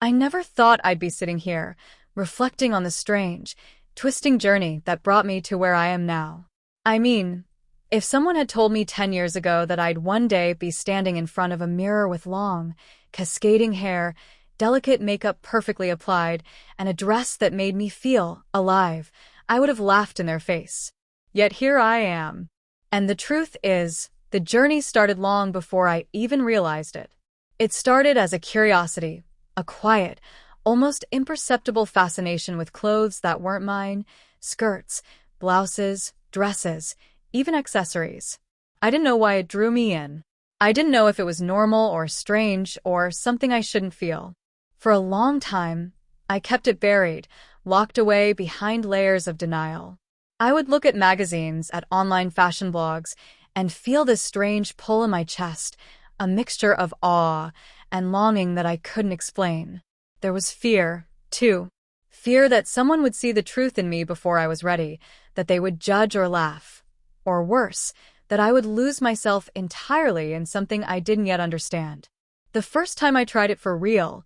I never thought I'd be sitting here, reflecting on the strange, twisting journey that brought me to where I am now. I mean, if someone had told me 10 years ago that I'd one day be standing in front of a mirror with long, cascading hair, delicate makeup perfectly applied, and a dress that made me feel alive, I would have laughed in their face. Yet here I am. And the truth is, the journey started long before I even realized it. It started as a curiosity, a quiet, almost imperceptible fascination with clothes that weren't mine, skirts, blouses, dresses, even accessories. I didn't know why it drew me in. I didn't know if it was normal or strange or something I shouldn't feel. For a long time, I kept it buried, locked away behind layers of denial. I would look at magazines, at online fashion blogs, and feel this strange pull in my chest, a mixture of awe and longing that I couldn't explain. There was fear, too. Fear that someone would see the truth in me before I was ready, that they would judge or laugh. Or worse, that I would lose myself entirely in something I didn't yet understand. The first time I tried it for real,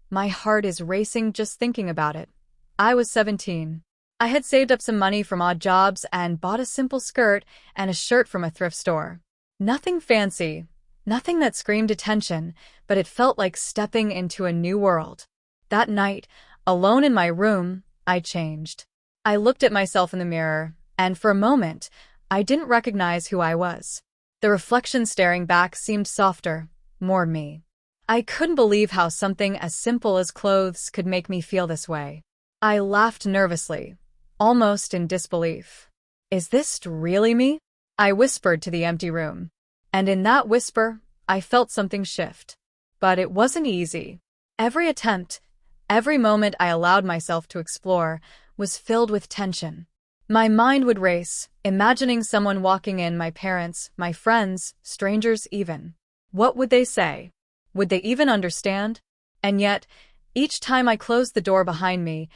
my heart is racing just thinking about it. I was 17. I had saved up some money from odd jobs and bought a simple skirt and a shirt from a thrift store. Nothing fancy, nothing that screamed attention, but it felt like stepping into a new world. That night, alone in my room, I changed. I looked at myself in the mirror, and for a moment, I didn't recognize who I was. The reflection staring back seemed softer, more me. I couldn't believe how something as simple as clothes could make me feel this way. I laughed nervously, almost in disbelief. Is this really me? I whispered to the empty room. And in that whisper, I felt something shift. But it wasn't easy. Every attempt, every moment I allowed myself to explore, was filled with tension. My mind would race, imagining someone walking in, my parents, my friends, strangers even. What would they say? Would they even understand? And yet, each time I closed the door behind me,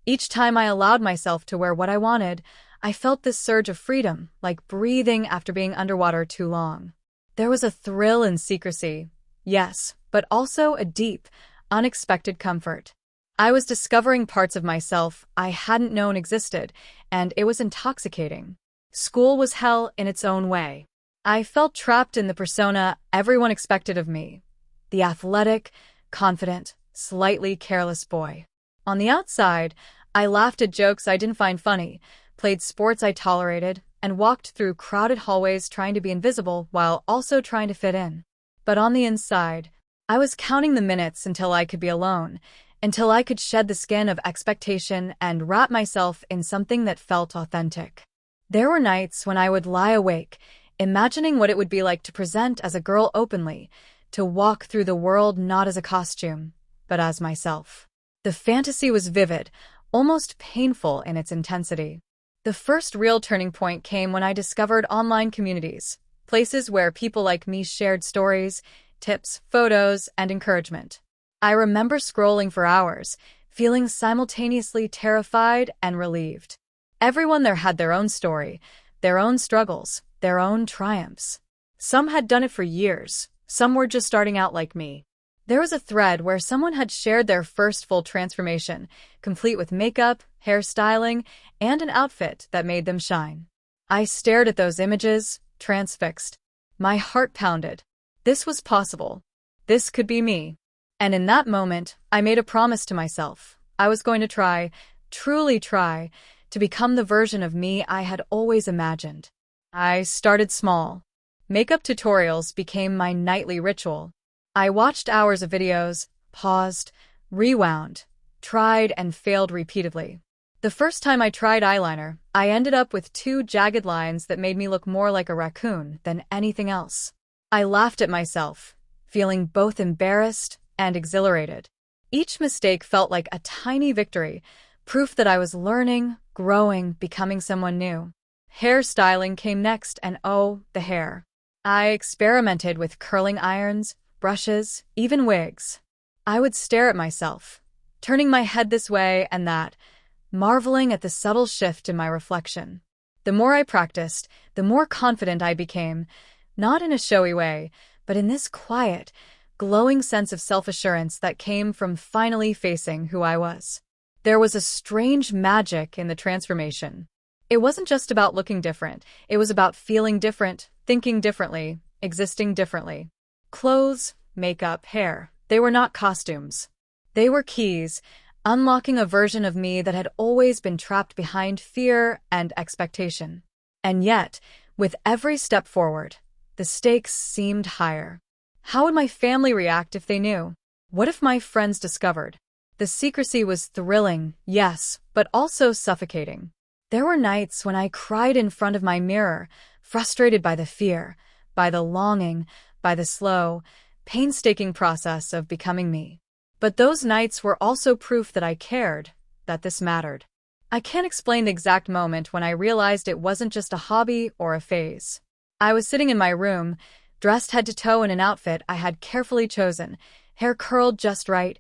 each time I allowed myself to wear what I wanted, I felt this surge of freedom, like breathing after being underwater too long. There was a thrill in secrecy, yes, but also a deep, unexpected comfort. I was discovering parts of myself I hadn't known existed, and it was intoxicating. School was hell in its own way. I felt trapped in the persona everyone expected of me. The athletic, confident, slightly careless boy. On the outside, I laughed at jokes I didn't find funny, played sports I tolerated, and walked through crowded hallways trying to be invisible while also trying to fit in. But on the inside, I was counting the minutes until I could be alone, until I could shed the skin of expectation and wrap myself in something that felt authentic. There were nights when I would lie awake, imagining what it would be like to present as a girl openly, to walk through the world not as a costume, but as myself. The fantasy was vivid, almost painful in its intensity. The first real turning point came when I discovered online communities, places where people like me shared stories, tips, photos, and encouragement. I remember scrolling for hours, feeling simultaneously terrified and relieved. Everyone there had their own story, their own struggles, their own triumphs. Some had done it for years, some were just starting out like me. There was a thread where someone had shared their first full transformation, complete with makeup, hairstyling, and an outfit that made them shine. I stared at those images, transfixed. My heart pounded. This was possible. This could be me. And in that moment, I made a promise to myself. I was going to try, truly try, to become the version of me I had always imagined. I started small. Makeup tutorials became my nightly ritual. I watched hours of videos, paused, rewound, tried and failed repeatedly. The first time I tried eyeliner, I ended up with 2 jagged lines that made me look more like a raccoon than anything else. I laughed at myself, feeling both embarrassed and exhilarated. Each mistake felt like a tiny victory, proof that I was learning, growing, becoming someone new. Hairstyling came next, and oh, the hair. I experimented with curling irons, brushes, even wigs. I would stare at myself, turning my head this way and that, marveling at the subtle shift in my reflection. The more I practiced, the more confident I became, not in a showy way, but in this quiet, glowing sense of self-assurance that came from finally facing who I was. There was a strange magic in the transformation. It wasn't just about looking different, it was about feeling different, thinking differently, existing differently. Clothes, makeup, hair, they were not costumes. They were keys, unlocking a version of me that had always been trapped behind fear and expectation. And yet, with every step forward, the stakes seemed higher. How would my family react if they knew? What if my friends discovered? The secrecy was thrilling, yes, but also suffocating. There were nights when I cried in front of my mirror, frustrated by the fear, by the longing, by the slow, painstaking process of becoming me. But those nights were also proof that I cared, that this mattered. I can't explain the exact moment when I realized it wasn't just a hobby or a phase. I was sitting in my room, dressed head to toe in an outfit I had carefully chosen, hair curled just right,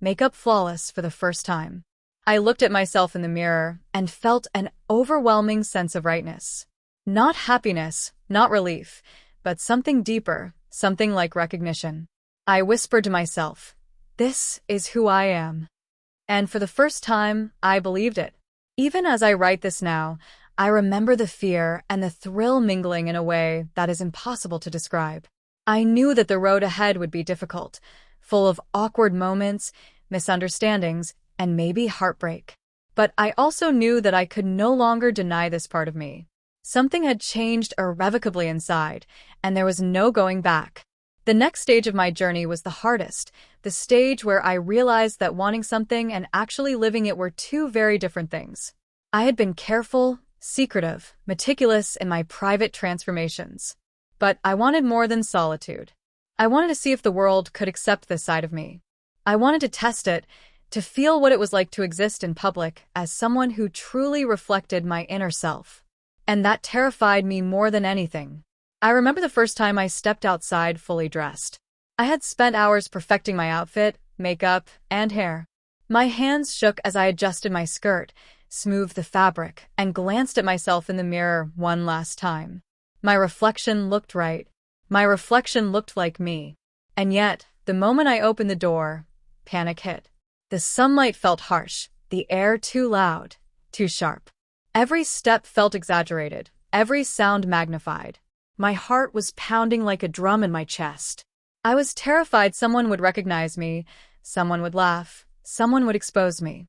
makeup flawless for the first time. I looked at myself in the mirror and felt an overwhelming sense of rightness. Not happiness, not relief, but something deeper, something like recognition. I whispered to myself, "This is who I am." And for the first time, I believed it. Even as I write this now, I remember the fear and the thrill mingling in a way that is impossible to describe. I knew that the road ahead would be difficult, full of awkward moments, misunderstandings, and maybe heartbreak. But I also knew that I could no longer deny this part of me. Something had changed irrevocably inside, and there was no going back. The next stage of my journey was the hardest, the stage where I realized that wanting something and actually living it were two very different things. I had been careful, secretive, meticulous in my private transformations. But I wanted more than solitude. I wanted to see if the world could accept this side of me. I wanted to test it, to feel what it was like to exist in public as someone who truly reflected my inner self. And that terrified me more than anything. I remember the first time I stepped outside fully dressed. I had spent hours perfecting my outfit, makeup, and hair. My hands shook as I adjusted my skirt, smoothed the fabric, and glanced at myself in the mirror one last time. My reflection looked right. My reflection looked like me. And yet, the moment I opened the door, panic hit. The sunlight felt harsh, the air too loud, too sharp. Every step felt exaggerated, every sound magnified. My heart was pounding like a drum in my chest. I was terrified someone would recognize me, someone would laugh, someone would expose me.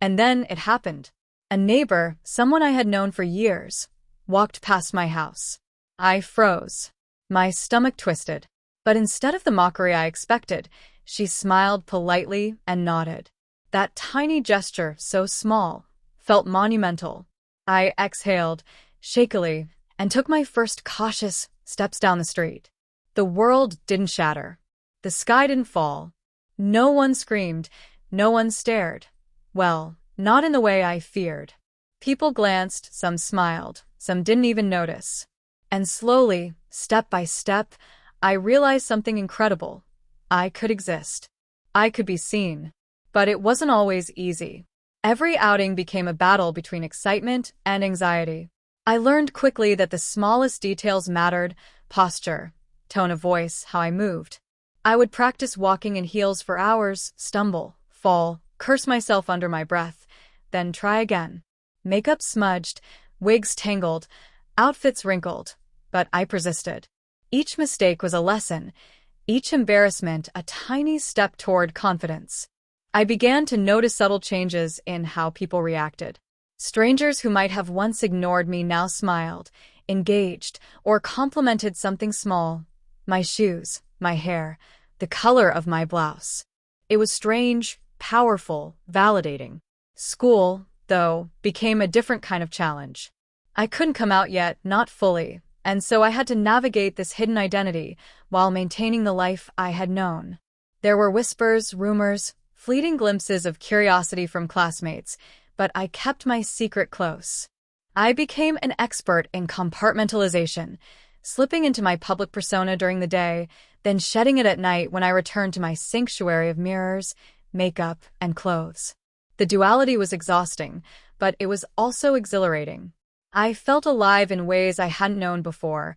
And then it happened. A neighbor, someone I had known for years, walked past my house. I froze. My stomach twisted. But instead of the mockery I expected, she smiled politely and nodded. That tiny gesture, so small, felt monumental. I exhaled, shakily, and took my first cautious steps down the street. The world didn't shatter. The sky didn't fall. No one screamed. No one stared. Well, not in the way I feared. People glanced, some smiled, some didn't even notice. And slowly, step by step, I realized something incredible. I could exist. I could be seen. But it wasn't always easy. Every outing became a battle between excitement and anxiety. I learned quickly that the smallest details mattered: posture, tone of voice, how I moved. I would practice walking in heels for hours, stumble, fall, curse myself under my breath, then try again. Makeup smudged, wigs tangled, outfits wrinkled, but I persisted. Each mistake was a lesson, each embarrassment a tiny step toward confidence. I began to notice subtle changes in how people reacted. Strangers who might have once ignored me now smiled, engaged, or complimented something small: my shoes, my hair, the color of my blouse. It was strange, powerful, validating. School, though, became a different kind of challenge. I couldn't come out yet, not fully, and so I had to navigate this hidden identity while maintaining the life I had known. There were whispers, rumors, fleeting glimpses of curiosity from classmates, but I kept my secret close. I became an expert in compartmentalization, slipping into my public persona during the day, then shedding it at night when I returned to my sanctuary of mirrors, makeup, and clothes. The duality was exhausting, but it was also exhilarating. I felt alive in ways I hadn't known before,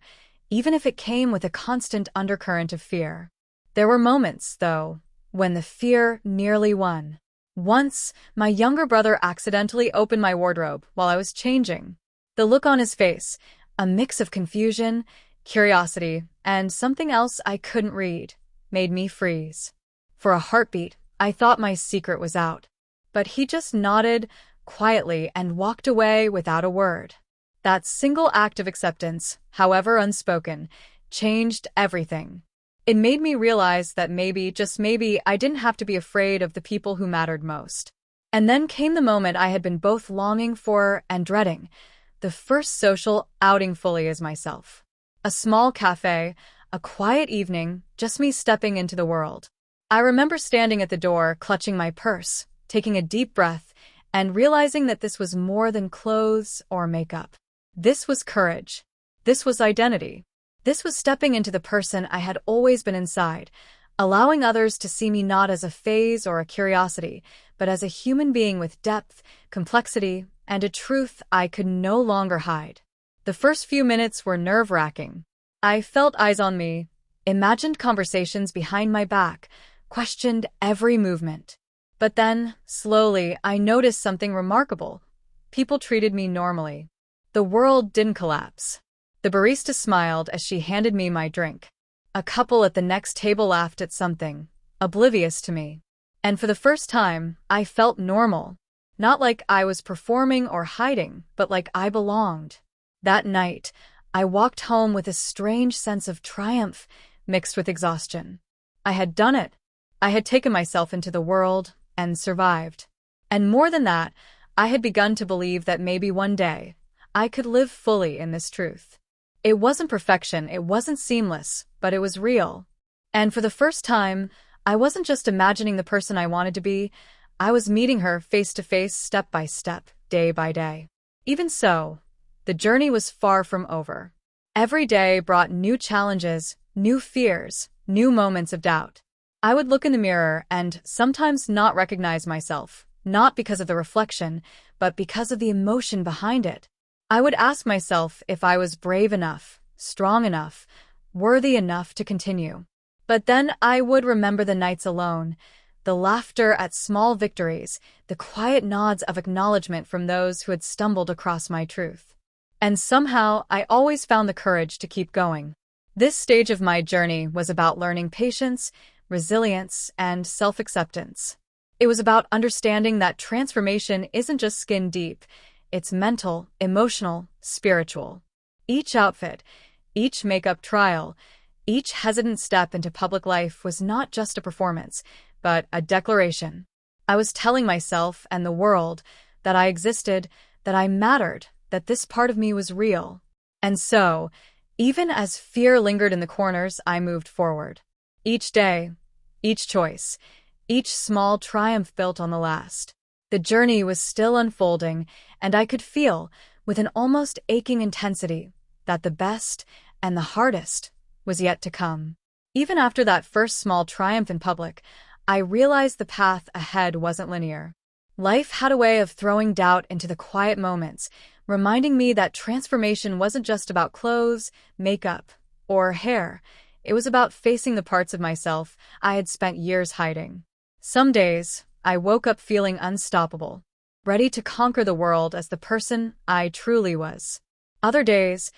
even if it came with a constant undercurrent of fear. There were moments, though, when the fear nearly won. Once, my younger brother accidentally opened my wardrobe while I was changing. The look on his face, a mix of confusion, curiosity, and something else I couldn't read, made me freeze. For a heartbeat, I thought my secret was out. But he just nodded quietly and walked away without a word. That single act of acceptance, however unspoken, changed everything. It made me realize that maybe, just maybe, I didn't have to be afraid of the people who mattered most. And then came the moment I had been both longing for and dreading, the first social outing fully as myself. A small cafe, a quiet evening, just me stepping into the world. I remember standing at the door, clutching my purse, taking a deep breath, and realizing that this was more than clothes or makeup. This was courage. This was identity. This was stepping into the person I had always been inside, allowing others to see me not as a phase or a curiosity, but as a human being with depth, complexity, and a truth I could no longer hide. The first few minutes were nerve-wracking. I felt eyes on me, imagined conversations behind my back, questioned every movement. But then, slowly, I noticed something remarkable. People treated me normally. The world didn't collapse. The barista smiled as she handed me my drink. A couple at the next table laughed at something, oblivious to me. And for the first time, I felt normal. Not like I was performing or hiding, but like I belonged. That night, I walked home with a strange sense of triumph mixed with exhaustion. I had done it. I had taken myself into the world and survived. And more than that, I had begun to believe that maybe one day, I could live fully in this truth. It wasn't perfection, it wasn't seamless, but it was real. And for the first time, I wasn't just imagining the person I wanted to be, I was meeting her face to face, step by step, day by day. Even so, the journey was far from over. Every day brought new challenges, new fears, new moments of doubt. I would look in the mirror and sometimes not recognize myself, not because of the reflection, but because of the emotion behind it. I would ask myself if I was brave enough, strong enough, worthy enough to continue. But then I would remember the nights alone, the laughter at small victories, the quiet nods of acknowledgement from those who had stumbled across my truth. And somehow I always found the courage to keep going. This stage of my journey was about learning patience, resilience, and self-acceptance. It was about understanding that transformation isn't just skin deep, it's mental, emotional, spiritual. Each outfit, each makeup trial, each hesitant step into public life was not just a performance, but a declaration. I was telling myself and the world that I existed, that I mattered, that this part of me was real. And so, even as fear lingered in the corners, I moved forward. Each day, each choice, each small triumph built on the last. The journey was still unfolding, and I could feel, with an almost aching intensity, that the best and the hardest was yet to come. Even after that first small triumph in public, I realized the path ahead wasn't linear. Life had a way of throwing doubt into the quiet moments, reminding me that transformation wasn't just about clothes, makeup, or hair. It was about facing the parts of myself I had spent years hiding. Some days, I woke up feeling unstoppable, ready to conquer the world as the person I truly was. Other days,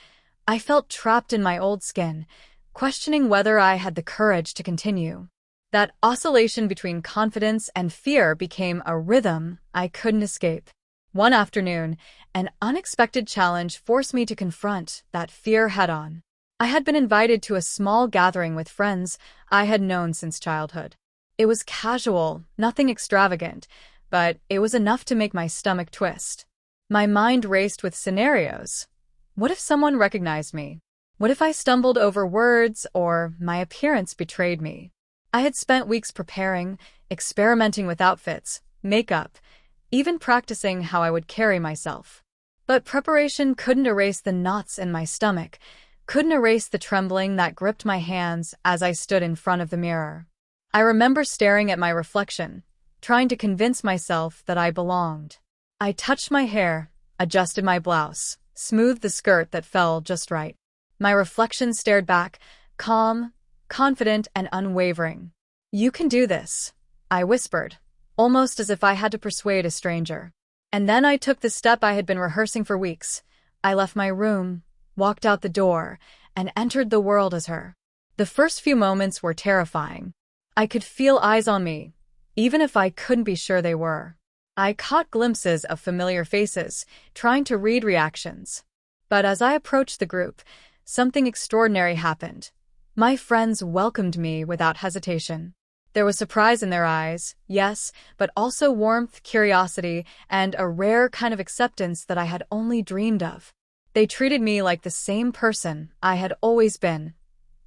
I felt trapped in my old skin, questioning whether I had the courage to continue. That oscillation between confidence and fear became a rhythm I couldn't escape. One afternoon, an unexpected challenge forced me to confront that fear head-on. I had been invited to a small gathering with friends I had known since childhood. It was casual, nothing extravagant, but it was enough to make my stomach twist. My mind raced with scenarios. What if someone recognized me? What if I stumbled over words or my appearance betrayed me? I had spent weeks preparing, experimenting with outfits, makeup, even practicing how I would carry myself. But preparation couldn't erase the knots in my stomach, couldn't erase the trembling that gripped my hands as I stood in front of the mirror. I remember staring at my reflection, trying to convince myself that I belonged. I touched my hair, adjusted my blouse, smoothed the skirt that fell just right. My reflection stared back, calm, confident and unwavering. "You can do this," I whispered, almost as if I had to persuade a stranger. And then I took the step I had been rehearsing for weeks. I left my room, walked out the door, and entered the world as her. The first few moments were terrifying. I could feel eyes on me, even if I couldn't be sure they were. I caught glimpses of familiar faces, trying to read reactions. But as I approached the group, something extraordinary happened. My friends welcomed me without hesitation. There was surprise in their eyes, yes, but also warmth, curiosity, and a rare kind of acceptance that I had only dreamed of. They treated me like the same person I had always been,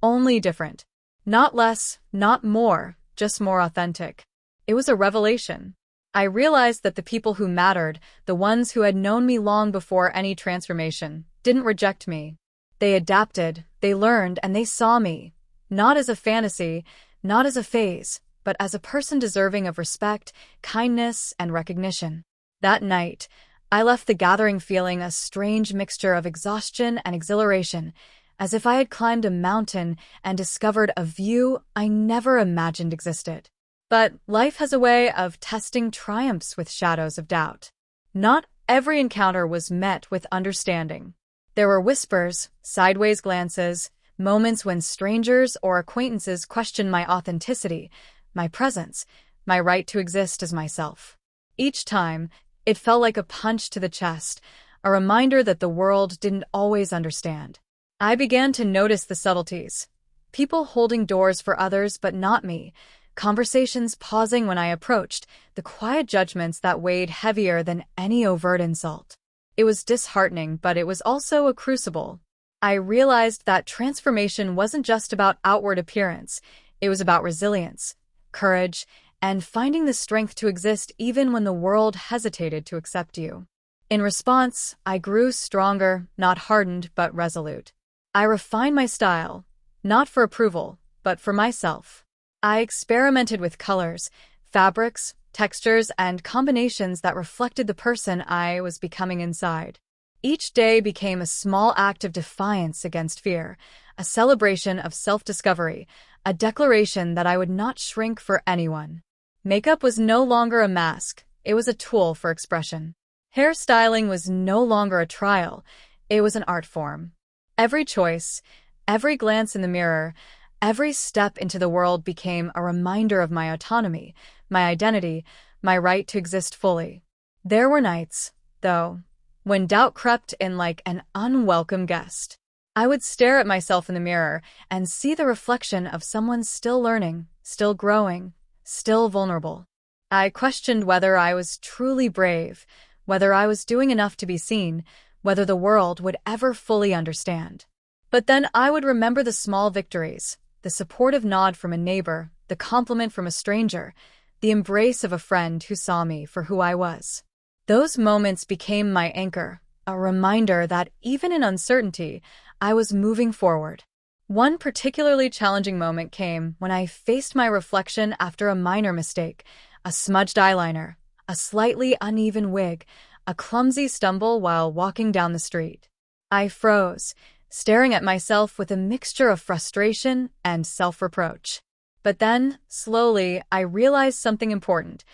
only different. Not less, not more, just more authentic. It was a revelation. I realized that the people who mattered, the ones who had known me long before any transformation, didn't reject me. They adapted, they learned, and they saw me, not as a fantasy, not as a phase, but as a person deserving of respect, kindness, and recognition. That night, I left the gathering feeling a strange mixture of exhaustion and exhilaration, as if I had climbed a mountain and discovered a view I never imagined existed. But life has a way of testing triumphs with shadows of doubt. Not every encounter was met with understanding. There were whispers, sideways glances, moments when strangers or acquaintances questioned my authenticity, my presence, my right to exist as myself. Each time, it felt like a punch to the chest, a reminder that the world didn't always understand. I began to notice the subtleties. People holding doors for others but not me, conversations pausing when I approached, the quiet judgments that weighed heavier than any overt insult. It was disheartening, but it was also a crucible. I realized that transformation wasn't just about outward appearance. It was about resilience, courage, and finding the strength to exist even when the world hesitated to accept you. In response, I grew stronger, not hardened, but resolute. I refined my style, not for approval, but for myself. I experimented with colors, fabrics, textures, and combinations that reflected the person I was becoming inside. Each day became a small act of defiance against fear, a celebration of self-discovery, a declaration that I would not shrink for anyone. Makeup was no longer a mask, it was a tool for expression. Hairstyling was no longer a trial, it was an art form. Every choice, every glance in the mirror, every step into the world became a reminder of my autonomy, my identity, my right to exist fully. There were nights, though, when doubt crept in like an unwelcome guest. I would stare at myself in the mirror and see the reflection of someone still learning, still growing, still vulnerable. I questioned whether I was truly brave, whether I was doing enough to be seen, whether the world would ever fully understand. But then I would remember the small victories, the supportive nod from a neighbor, the compliment from a stranger, the embrace of a friend who saw me for who I was. Those moments became my anchor, a reminder that even in uncertainty, I was moving forward. One particularly challenging moment came when I faced my reflection after a minor mistake, a smudged eyeliner, a slightly uneven wig, a clumsy stumble while walking down the street. I froze, staring at myself with a mixture of frustration and self-reproach. But then, slowly, I realized something important.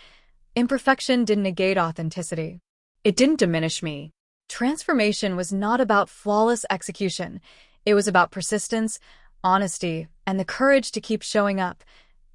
Imperfection didn't negate authenticity. It didn't diminish me. Transformation was not about flawless execution. It was about persistence, honesty, and the courage to keep showing up,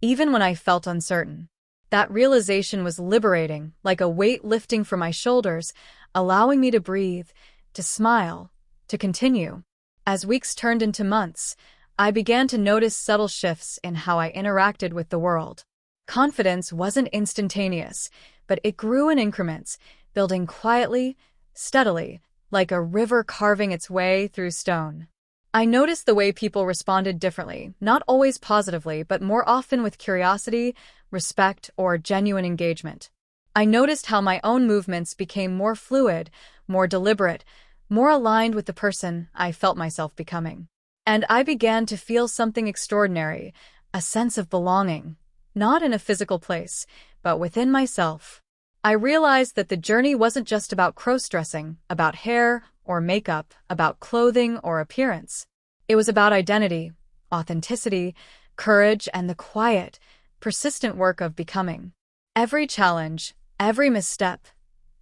even when I felt uncertain. That realization was liberating, like a weight lifting from my shoulders, allowing me to breathe, to smile, to continue. As weeks turned into months, I began to notice subtle shifts in how I interacted with the world. Confidence wasn't instantaneous, but it grew in increments, building quietly, steadily, like a river carving its way through stone. I noticed the way people responded differently, not always positively, but more often with curiosity, respect, or genuine engagement. I noticed how my own movements became more fluid, more deliberate, more aligned with the person I felt myself becoming. And I began to feel something extraordinary, a sense of belonging, not in a physical place, but within myself. I realized that the journey wasn't just about crossdressing, about hair or makeup, about clothing or appearance. It was about identity, authenticity, courage, and the quiet, persistent work of becoming. Every challenge, every misstep,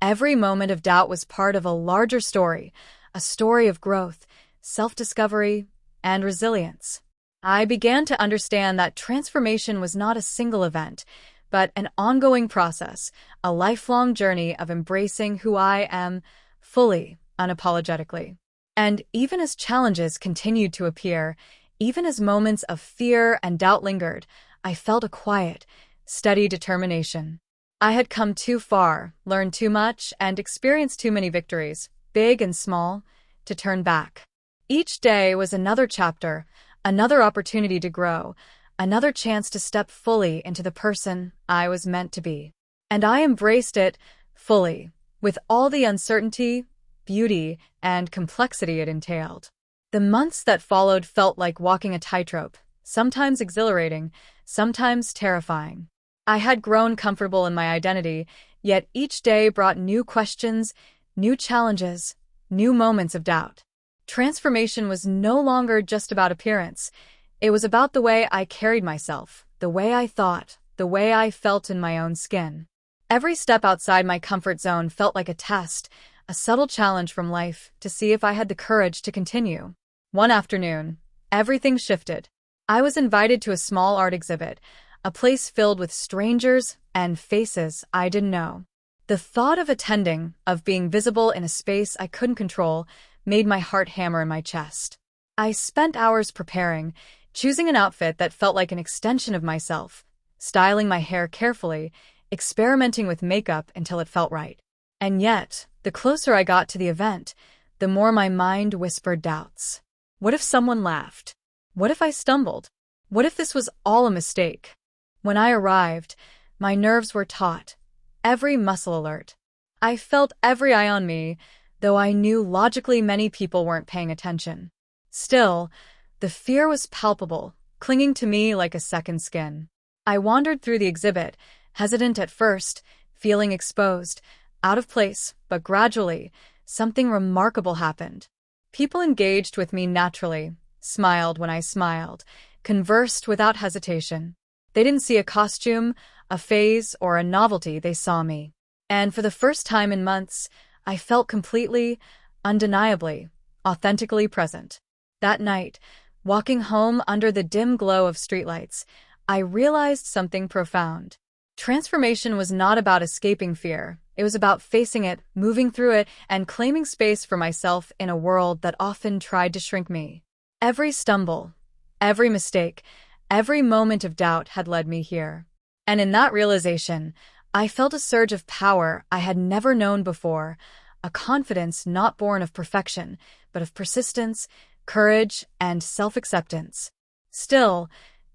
every moment of doubt was part of a larger story, a story of growth, self-discovery, and resilience. I began to understand that transformation was not a single event, but an ongoing process, a lifelong journey of embracing who I am fully, unapologetically. And even as challenges continued to appear, even as moments of fear and doubt lingered, I felt a quiet, steady determination. I had come too far, learned too much, and experienced too many victories, big and small, to turn back. Each day was another chapter, another opportunity to grow, another chance to step fully into the person I was meant to be. And I embraced it fully, with all the uncertainty, beauty, and complexity it entailed. The months that followed felt like walking a tightrope, sometimes exhilarating, sometimes terrifying. I had grown comfortable in my identity, yet each day brought new questions, new challenges, new moments of doubt. Transformation was no longer just about appearance. It was about the way I carried myself, the way I thought, the way I felt in my own skin. Every step outside my comfort zone felt like a test, a subtle challenge from life to see if I had the courage to continue. One afternoon, everything shifted. I was invited to a small art exhibit, a place filled with strangers and faces I didn't know. The thought of attending, of being visible in a space I couldn't control, made my heart hammer in my chest. I spent hours preparing, choosing an outfit that felt like an extension of myself, styling my hair carefully, experimenting with makeup until it felt right. And yet, the closer I got to the event, the more my mind whispered doubts. What if someone laughed? What if I stumbled? What if this was all a mistake? When I arrived, my nerves were taut, every muscle alert. I felt every eye on me, though I knew logically many people weren't paying attention. Still, the fear was palpable, clinging to me like a second skin. I wandered through the exhibit, hesitant at first, feeling exposed, out of place, but gradually, something remarkable happened. People engaged with me naturally, smiled when I smiled, conversed without hesitation. They didn't see a costume, a phase, or a novelty, they saw me. And for the first time in months, I felt completely, undeniably, authentically present. That night, walking home under the dim glow of streetlights, I realized something profound. Transformation was not about escaping fear. It was about facing it, moving through it, and claiming space for myself in a world that often tried to shrink me. Every stumble, every mistake, every moment of doubt had led me here. And in that realization, I felt a surge of power I had never known before, a confidence not born of perfection, but of persistence, courage, and self-acceptance. Still,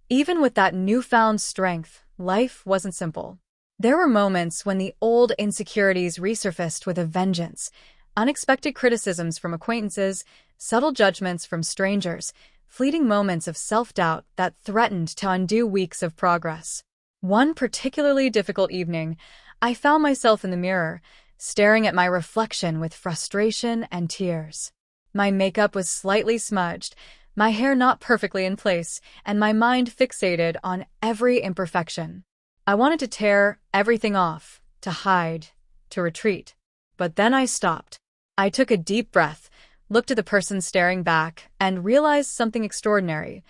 even with that newfound strength, life wasn't simple. There were moments when the old insecurities resurfaced with a vengeance, unexpected criticisms from acquaintances, subtle judgments from strangers, fleeting moments of self-doubt that threatened to undo weeks of progress. One particularly difficult evening, I found myself in the mirror, staring at my reflection with frustration and tears. My makeup was slightly smudged, my hair not perfectly in place, and my mind fixated on every imperfection. I wanted to tear everything off, to hide, to retreat. But then I stopped. I took a deep breath, looked at the person staring back, and realized something extraordinary.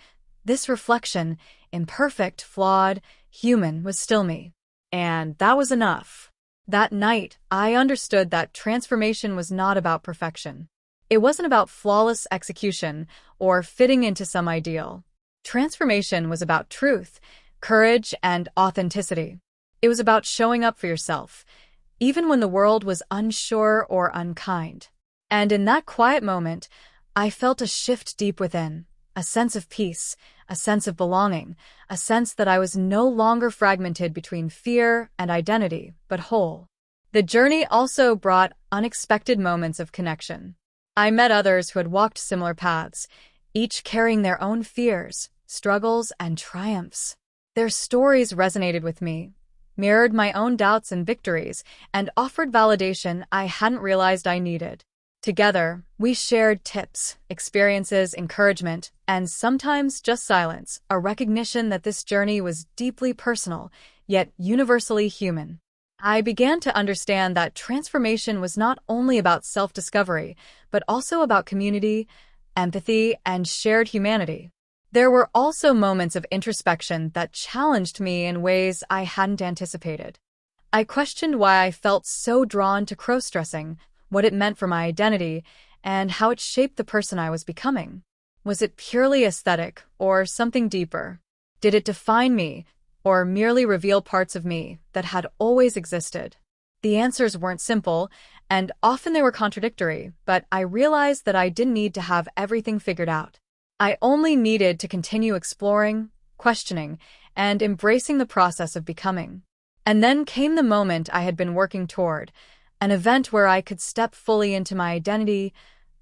This reflection, imperfect, flawed, human, was still me. And that was enough. That night, I understood that transformation was not about perfection. It wasn't about flawless execution or fitting into some ideal. Transformation was about truth, courage, and authenticity. It was about showing up for yourself, even when the world was unsure or unkind. And in that quiet moment, I felt a shift deep within, a sense of peace, a sense of belonging, a sense that I was no longer fragmented between fear and identity, but whole. The journey also brought unexpected moments of connection. I met others who had walked similar paths, each carrying their own fears, struggles, and triumphs. Their stories resonated with me, mirrored my own doubts and victories, and offered validation I hadn't realized I needed. Together, we shared tips, experiences, encouragement, and sometimes just silence, a recognition that this journey was deeply personal, yet universally human. I began to understand that transformation was not only about self-discovery, but also about community, empathy, and shared humanity. There were also moments of introspection that challenged me in ways I hadn't anticipated. I questioned why I felt so drawn to crossdressing, what it meant for my identity, and how it shaped the person I was becoming. Was it purely aesthetic, or something deeper? Did it define me, or merely reveal parts of me that had always existed? The answers weren't simple, and often they were contradictory, but I realized that I didn't need to have everything figured out. I only needed to continue exploring, questioning, and embracing the process of becoming. And then came the moment I had been working toward, an event where I could step fully into my identity,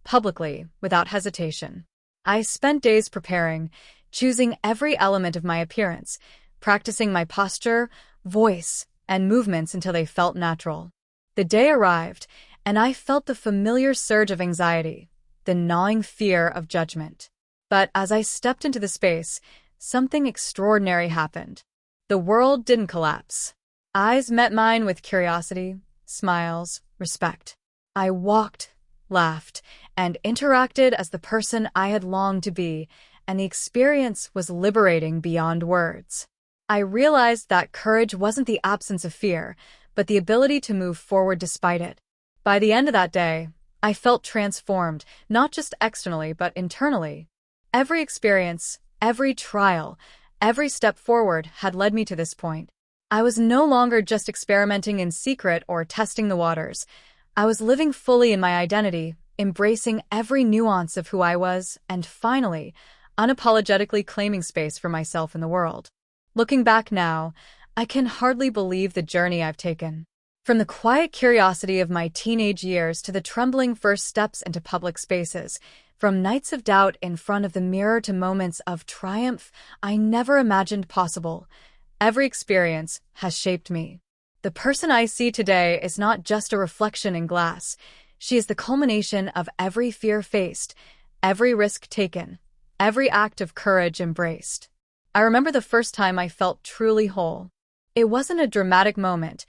publicly, without hesitation. I spent days preparing, choosing every element of my appearance, practicing my posture, voice, and movements until they felt natural. The day arrived, and I felt the familiar surge of anxiety, the gnawing fear of judgment. But as I stepped into the space, something extraordinary happened. The world didn't collapse. Eyes met mine with curiosity, smiles, respect. I walked, laughed, and interacted as the person I had longed to be, and the experience was liberating beyond words. I realized that courage wasn't the absence of fear, but the ability to move forward despite it. By the end of that day, I felt transformed, not just externally but internally. Every experience, every trial, every step forward had led me to this point. I was no longer just experimenting in secret or testing the waters. I was living fully in my identity, embracing every nuance of who I was, and finally, unapologetically claiming space for myself in the world. Looking back now, I can hardly believe the journey I've taken. From the quiet curiosity of my teenage years to the trembling first steps into public spaces, from nights of doubt in front of the mirror to moments of triumph I never imagined possible, every experience has shaped me. The person I see today is not just a reflection in glass. She is the culmination of every fear faced, every risk taken, every act of courage embraced. I remember the first time I felt truly whole. It wasn't a dramatic moment,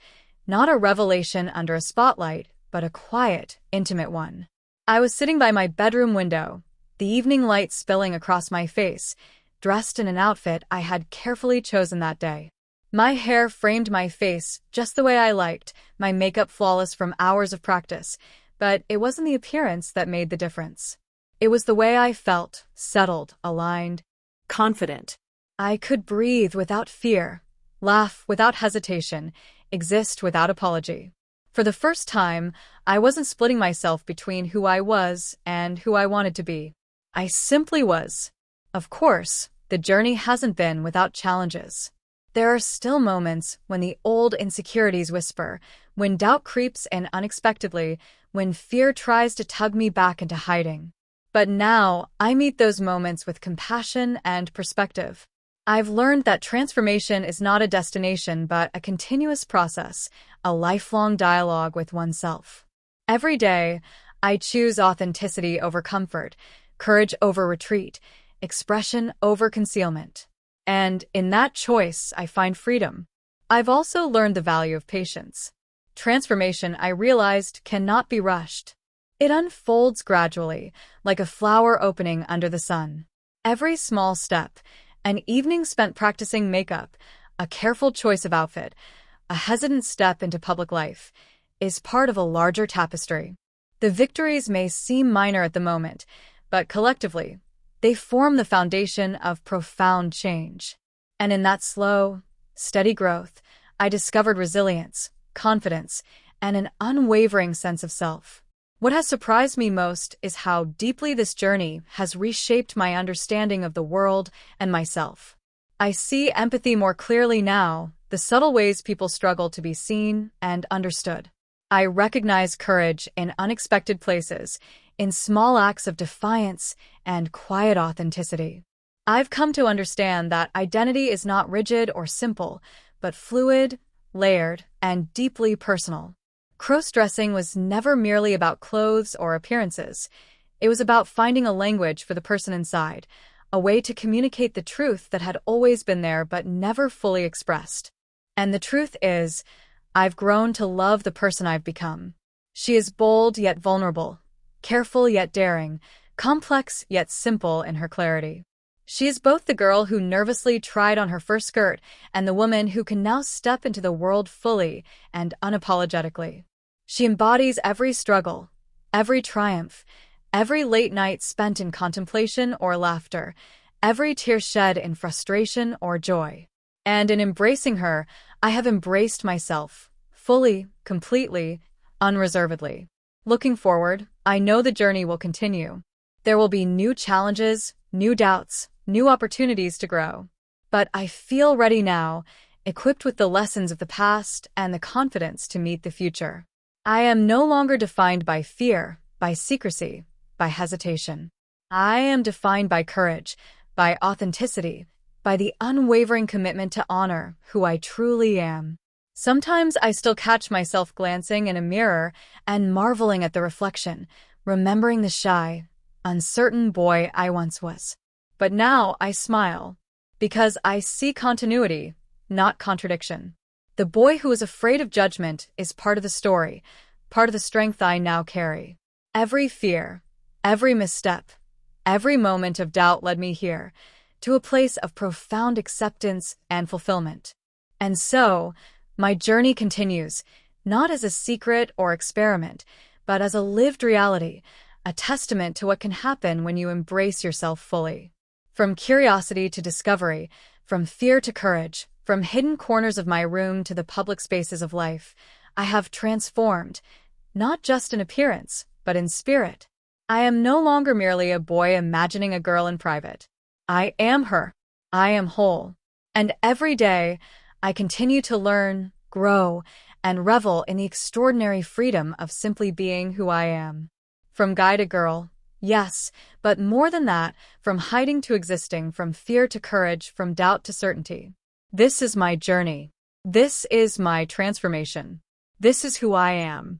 not a revelation under a spotlight, but a quiet, intimate one. I was sitting by my bedroom window, the evening light spilling across my face, dressed in an outfit I had carefully chosen that day. My hair framed my face just the way I liked, my makeup flawless from hours of practice, but it wasn't the appearance that made the difference. It was the way I felt, settled, aligned, confident. I could breathe without fear, laugh without hesitation, exist without apology. For the first time, I wasn't splitting myself between who I was and who I wanted to be. I simply was. Of course, the journey hasn't been without challenges. There are still moments when the old insecurities whisper, when doubt creeps in unexpectedly, when fear tries to tug me back into hiding. But now, I meet those moments with compassion and perspective. I've learned that transformation is not a destination but a continuous process, a lifelong dialogue with oneself. Every day, I choose authenticity over comfort, courage over retreat, expression over concealment. And in that choice, I find freedom. I've also learned the value of patience. Transformation, I realized, cannot be rushed. It unfolds gradually, like a flower opening under the sun. Every small step, an evening spent practicing makeup, a careful choice of outfit, a hesitant step into public life, is part of a larger tapestry. The victories may seem minor at the moment, but collectively, they form the foundation of profound change. And in that slow, steady growth, I discovered resilience, confidence, and an unwavering sense of self. What has surprised me most is how deeply this journey has reshaped my understanding of the world and myself. I see empathy more clearly now, the subtle ways people struggle to be seen and understood. I recognize courage in unexpected places, in small acts of defiance and quiet authenticity. I've come to understand that identity is not rigid or simple, but fluid, layered, and deeply personal. Crossdressing was never merely about clothes or appearances. It was about finding a language for the person inside, a way to communicate the truth that had always been there but never fully expressed. And the truth is, I've grown to love the person I've become. She is bold yet vulnerable, careful yet daring, complex yet simple in her clarity. She is both the girl who nervously tried on her first skirt and the woman who can now step into the world fully and unapologetically. She embodies every struggle, every triumph, every late night spent in contemplation or laughter, every tear shed in frustration or joy. And in embracing her, I have embraced myself, fully, completely, unreservedly. Looking forward, I know the journey will continue. There will be new challenges, new doubts, new opportunities to grow. But I feel ready now, equipped with the lessons of the past and the confidence to meet the future. I am no longer defined by fear, by secrecy, by hesitation. I am defined by courage, by authenticity, by the unwavering commitment to honor who I truly am. Sometimes I still catch myself glancing in a mirror and marveling at the reflection, remembering the shy, uncertain boy I once was. But now I smile, because I see continuity, not contradiction. The boy who was afraid of judgment is part of the story, part of the strength I now carry. Every fear, every misstep, every moment of doubt led me here, to a place of profound acceptance and fulfillment. And so, my journey continues, not as a secret or experiment, but as a lived reality, a testament to what can happen when you embrace yourself fully. From curiosity to discovery, from fear to courage, from hidden corners of my room to the public spaces of life, I have transformed, not just in appearance, but in spirit. I am no longer merely a boy imagining a girl in private. I am her. I am whole. And every day, I continue to learn, grow, and revel in the extraordinary freedom of simply being who I am. From guy to girl, yes, but more than that, from hiding to existing, from fear to courage, from doubt to certainty. This is my journey. This is my transformation. This is who I am.